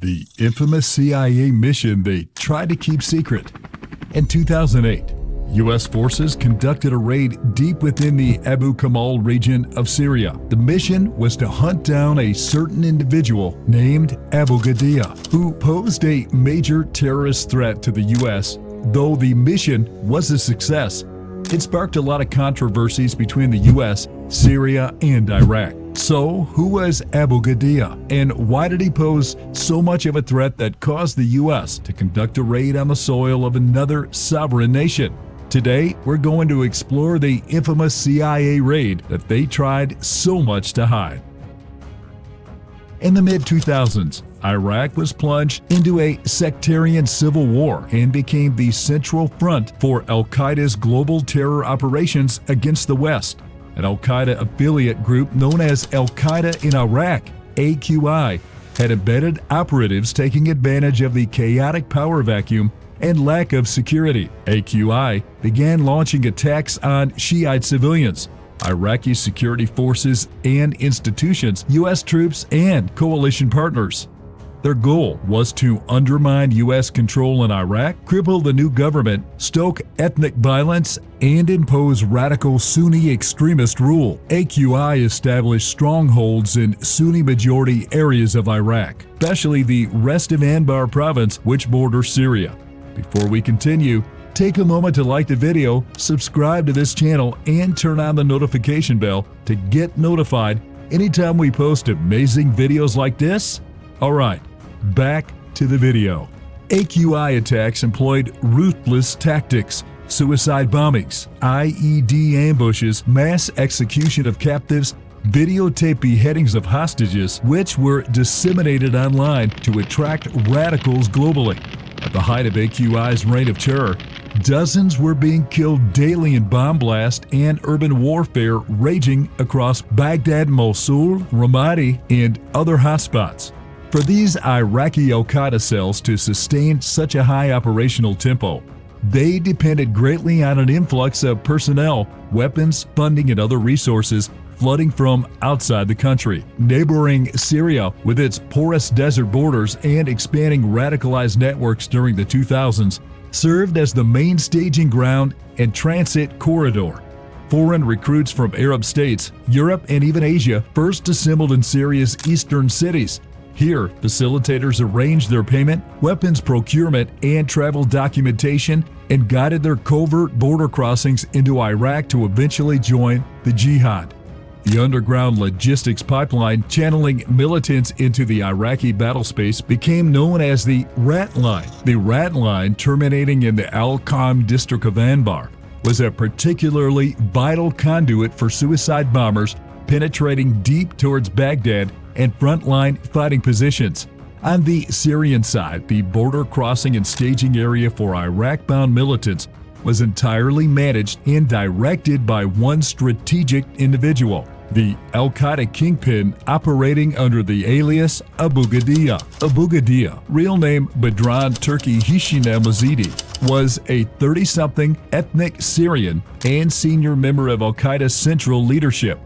the infamous CIA mission they tried to keep secret. In 2008, U.S. forces conducted a raid deep within the Abu Kamal region of Syria. The mission was to hunt down a certain individual named Abu Ghadiya, who posed a major terrorist threat to the U.S. Though the mission was a success, it sparked a lot of controversies between the U.S., Syria, and Iraq. So, who was Abu Ghadiya, and why did he pose so much of a threat that caused the U.S. to conduct a raid on the soil of another sovereign nation? Today, we're going to explore the infamous CIA raid that they tried so much to hide. In the mid-2000s, Iraq was plunged into a sectarian civil war and became the central front for Al-Qaeda's global terror operations against the West. An Al-Qaeda affiliate group known as Al-Qaeda in Iraq, AQI, had embedded operatives taking advantage of the chaotic power vacuum and lack of security. AQI began launching attacks on Shiite civilians, Iraqi security forces and institutions, U.S. troops, and coalition partners. Their goal was to undermine U.S. control in Iraq, cripple the new government, stoke ethnic violence, and impose radical Sunni extremist rule. AQI established strongholds in Sunni-majority areas of Iraq, especially the rest of Anbar province, which borders Syria. Before we continue, take a moment to like the video, subscribe to this channel, and turn on the notification bell to get notified anytime we post amazing videos like this. Alright, back to the video. AQI attacks employed ruthless tactics, suicide bombings, IED ambushes, mass execution of captives, videotape beheadings of hostages, which were disseminated online to attract radicals globally. At the height of AQI's reign of terror, dozens were being killed daily in bomb blast and urban warfare raging across Baghdad, Mosul, Ramadi, and other hotspots. For these Iraqi Al-Qaeda cells to sustain such a high operational tempo, they depended greatly on an influx of personnel, weapons, funding, and other resources flooding from outside the country. Neighboring Syria, with its porous desert borders and expanding radicalized networks during the 2000s, served as the main staging ground and transit corridor. Foreign recruits from Arab states, Europe, and even Asia first assembled in Syria's eastern cities. Here, facilitators arranged their payment, weapons procurement, and travel documentation, and guided their covert border crossings into Iraq to eventually join the jihad. The underground logistics pipeline channeling militants into the Iraqi battle space became known as the Rat Line. The Rat Line, terminating in the Al-Qam district of Anbar, was a particularly vital conduit for suicide bombers penetrating deep towards Baghdad and frontline fighting positions. On the Syrian side, the border crossing and staging area for Iraq-bound militants was entirely managed and directed by one strategic individual, the Al-Qaeda kingpin operating under the alias Abu Ghadiya. Abu Ghadiya, real name Badran Turki Hishina Mazidi, was a 30-something ethnic Syrian and senior member of Al-Qaeda's central leadership.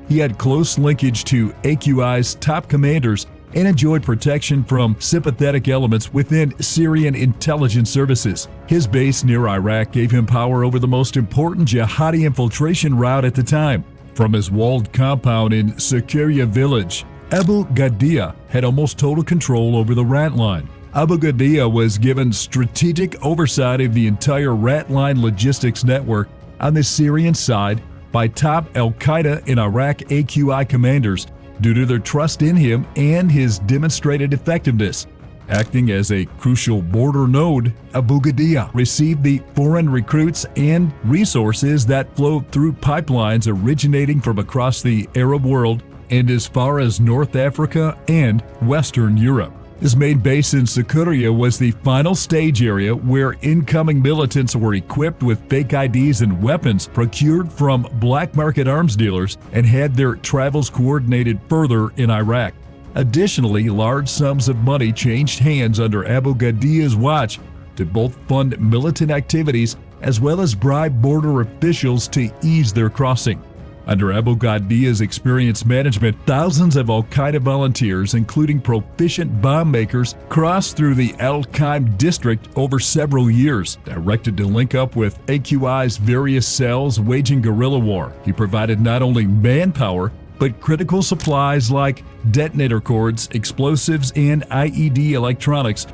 He had close linkage to AQI's top commanders and enjoyed protection from sympathetic elements within Syrian intelligence services. His base near Iraq gave him power over the most important jihadi infiltration route at the time. From his walled compound in Syria village, Abu Ghadiya had almost total control over the Rat Line. Abu Ghadiya was given strategic oversight of the entire Rat Line logistics network on the Syrian side by top Al-Qaeda in Iraq AQI commanders due to their trust in him and his demonstrated effectiveness. Acting as a crucial border node, Abu Ghadiya received the foreign recruits and resources that flowed through pipelines originating from across the Arab world and as far as North Africa and Western Europe. His main base in Syria was the final stage area where incoming militants were equipped with fake IDs and weapons procured from black market arms dealers and had their travels coordinated further in Iraq. Additionally, large sums of money changed hands under Abu Ghadiya's watch to both fund militant activities as well as bribe border officials to ease their crossing. Under Abu Ghadiya's experienced management, thousands of Al-Qaeda volunteers, including proficient bomb makers, crossed through the Al-Qaeda district over several years, directed to link up with AQI's various cells waging guerrilla war. He provided not only manpower, but critical supplies like detonator cords, explosives, and IED electronics.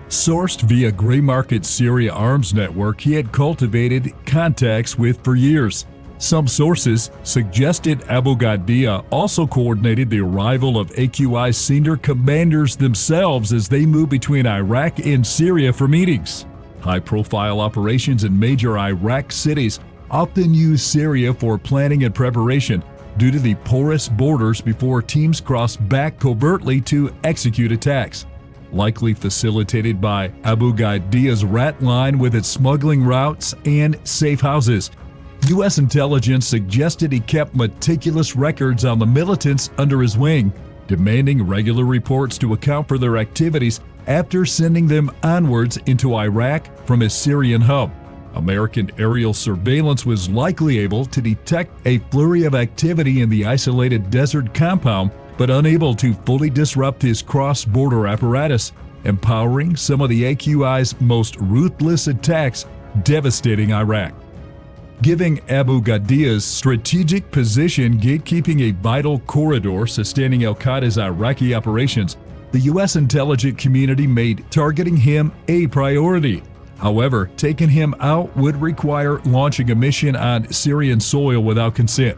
Sourced via gray market Syria arms network he had cultivated contacts with for years. Some sources suggested Abu Ghadiya also coordinated the arrival of AQI's senior commanders themselves as they moved between Iraq and Syria for meetings. High-profile operations in major Iraq cities often use Syria for planning and preparation due to the porous borders before teams cross back covertly to execute attacks. Likely facilitated by Abu Ghadiya's rat line with its smuggling routes and safe houses. U.S. intelligence suggested he kept meticulous records on the militants under his wing, demanding regular reports to account for their activities after sending them onwards into Iraq from his Syrian hub. American aerial surveillance was likely able to detect a flurry of activity in the isolated desert compound, but unable to fully disrupt his cross-border apparatus, empowering some of the AQI's most ruthless attacks, devastating Iraq. Giving Abu Ghadiya's strategic position gatekeeping a vital corridor sustaining al-Qaeda's Iraqi operations, the U.S. intelligence community made targeting him a priority. However, taking him out would require launching a mission on Syrian soil without consent.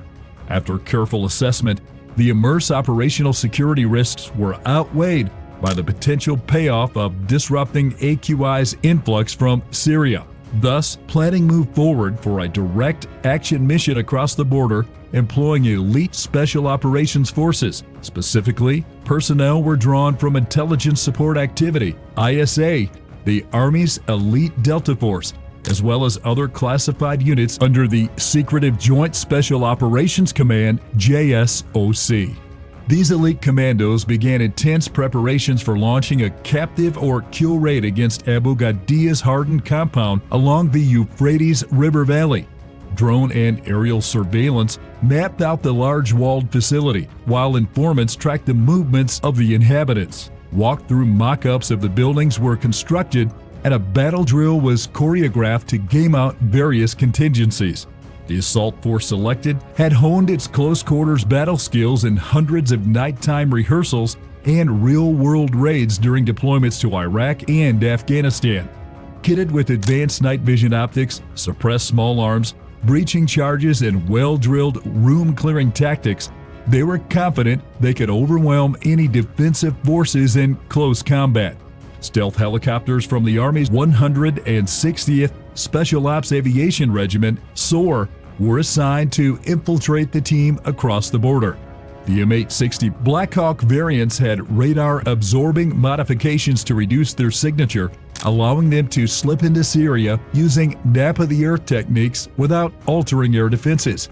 After careful assessment, the immense operational security risks were outweighed by the potential payoff of disrupting AQI's influx from Syria. Thus, planning moved forward for a direct action mission across the border employing elite special operations forces. Specifically, personnel were drawn from Intelligence Support Activity, ISA, the Army's elite Delta Force, as well as other classified units under the Secretive Joint Special Operations Command, JSOC. These elite commandos began intense preparations for launching a captive or kill raid against Abu Ghadiya's hardened compound along the Euphrates River Valley. Drone and aerial surveillance mapped out the large walled facility, while informants tracked the movements of the inhabitants. Walk-through mock-ups of the buildings were constructed, and a battle drill was choreographed to game out various contingencies. The assault force selected had honed its close-quarters battle skills in hundreds of nighttime rehearsals and real-world raids during deployments to Iraq and Afghanistan. Kitted with advanced night vision optics, suppressed small arms, breaching charges, and well-drilled room-clearing tactics, they were confident they could overwhelm any defensive forces in close combat. Stealth helicopters from the Army's 160th Special Ops Aviation Regiment, SOAR, were assigned to infiltrate the team across the border. The M860 Black Hawk variants had radar-absorbing modifications to reduce their signature, allowing them to slip into Syria using nap-of-the-earth techniques without altering air defenses.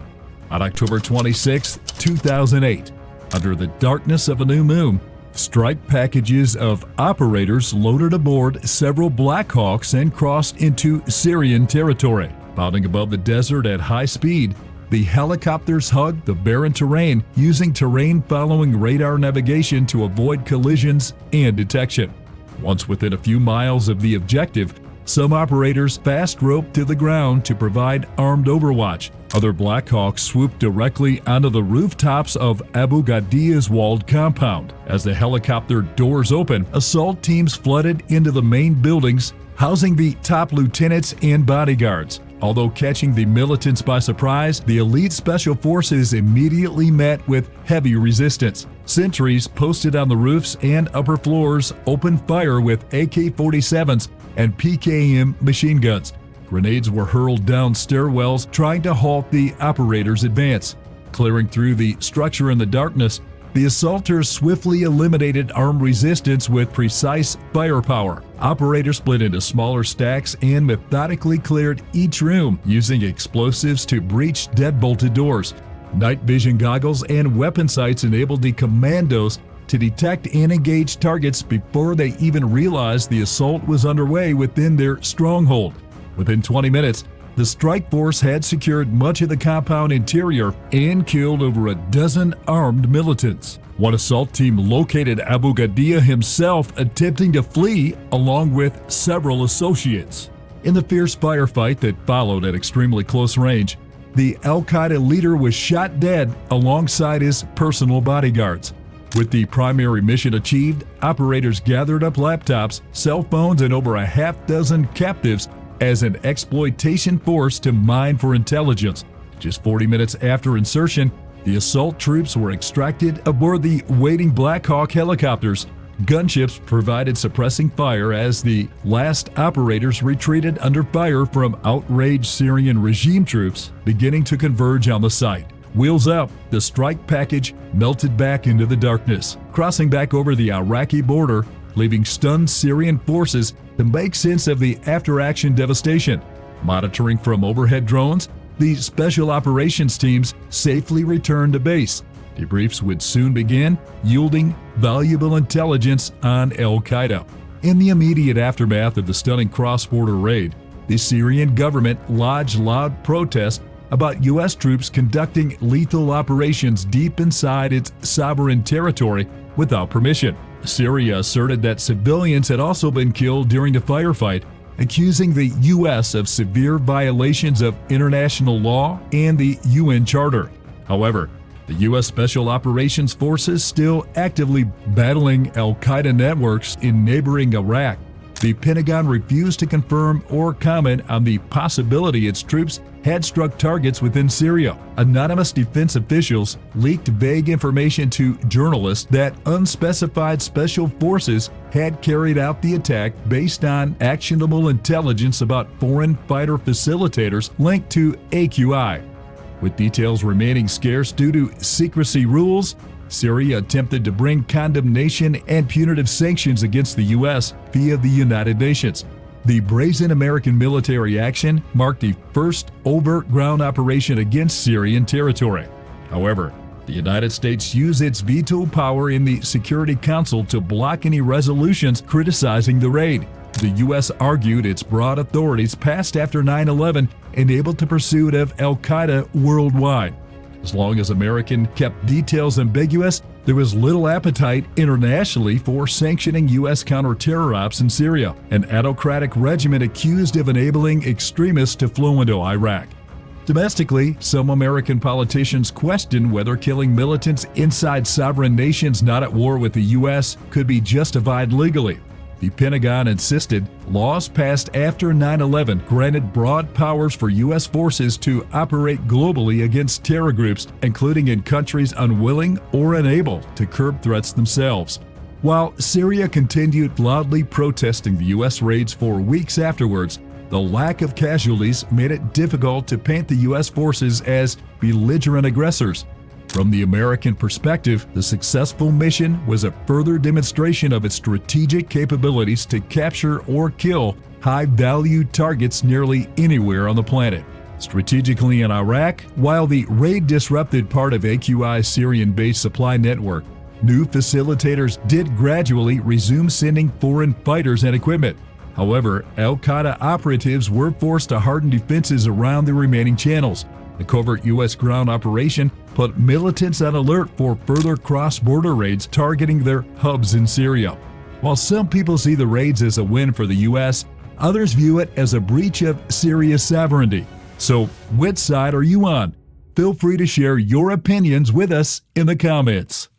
On October 26, 2008, under the darkness of a new moon, strike packages of operators loaded aboard several Black Hawks and crossed into Syrian territory. Bounding above the desert at high speed, the helicopters hugged the barren terrain, using terrain-following radar navigation to avoid collisions and detection. Once within a few miles of the objective, some operators fast-roped to the ground to provide armed overwatch. Other Black Hawks swooped directly onto the rooftops of Abu Ghadiya's walled compound. As the helicopter doors opened, assault teams flooded into the main buildings, housing the top lieutenants and bodyguards. Although catching the militants by surprise, the elite special forces immediately met with heavy resistance. Sentries posted on the roofs and upper floors opened fire with AK-47s and PKM machine guns. Grenades were hurled down stairwells trying to halt the operators' advance. Clearing through the structure in the darkness, the assaulters swiftly eliminated armed resistance with precise firepower. Operators split into smaller stacks and methodically cleared each room, using explosives to breach deadbolted doors. Night vision goggles and weapon sights enabled the commandos to detect and engage targets before they even realized the assault was underway within their stronghold. Within 20 minutes, The strike force had secured much of the compound interior and killed over a dozen armed militants. One assault team located Abu Ghadiya himself attempting to flee along with several associates. In the fierce firefight that followed at extremely close range, the Al-Qaeda leader was shot dead alongside his personal bodyguards. With the primary mission achieved, operators gathered up laptops, cell phones, and over a half dozen captives as an exploitation force to mine for intelligence. Just 40 minutes after insertion, the assault troops were extracted aboard the waiting Black Hawk helicopters. Gunships provided suppressing fire as the last operators retreated under fire from outraged Syrian regime troops beginning to converge on the site. Wheels up, the strike package melted back into the darkness, crossing back over the Iraqi border, leaving stunned Syrian forces to make sense of the after-action devastation. Monitoring from overhead drones, the special operations teams safely returned to base. Debriefs would soon begin, yielding valuable intelligence on Al-Qaeda. In the immediate aftermath of the stunning cross-border raid, the Syrian government lodged loud protest about U.S. troops conducting lethal operations deep inside its sovereign territory without permission. Syria asserted that civilians had also been killed during the firefight, accusing the U.S. of severe violations of international law and the UN Charter. However, the U.S. Special Operations Forces still actively battling Al-Qaeda networks in neighboring Iraq. The Pentagon refused to confirm or comment on the possibility its troops had struck targets within Syria. Anonymous defense officials leaked vague information to journalists that unspecified special forces had carried out the attack based on actionable intelligence about foreign fighter facilitators linked to AQI. With details remaining scarce due to secrecy rules, Syria attempted to bring condemnation and punitive sanctions against the U.S. via the United Nations. The brazen American military action marked the first overt ground operation against Syrian territory. However, the United States used its veto power in the Security Council to block any resolutions criticizing the raid. The U.S. argued its broad authorities passed after 9/11 enabled the pursuit of Al-Qaeda worldwide. As long as American kept details ambiguous, there was little appetite internationally for sanctioning U.S. counter-terror ops in Syria, an autocratic regime accused of enabling extremists to flow into Iraq. Domestically, some American politicians questioned whether killing militants inside sovereign nations not at war with the U.S. could be justified legally. The Pentagon insisted laws passed after 9/11 granted broad powers for U.S. forces to operate globally against terror groups, including in countries unwilling or unable to curb threats themselves. While Syria continued loudly protesting the U.S. raids for weeks afterwards, the lack of casualties made it difficult to paint the U.S. forces as belligerent aggressors. From the American perspective, the successful mission was a further demonstration of its strategic capabilities to capture or kill high-value targets nearly anywhere on the planet. Strategically in Iraq, while the raid disrupted part of AQI's Syrian-based supply network, new facilitators did gradually resume sending foreign fighters and equipment. However, Al-Qaeda operatives were forced to harden defenses around the remaining channels. The covert U.S. ground operation put militants on alert for further cross-border raids targeting their hubs in Syria. While some people see the raids as a win for the U.S., others view it as a breach of Syria's sovereignty. So, which side are you on? Feel free to share your opinions with us in the comments.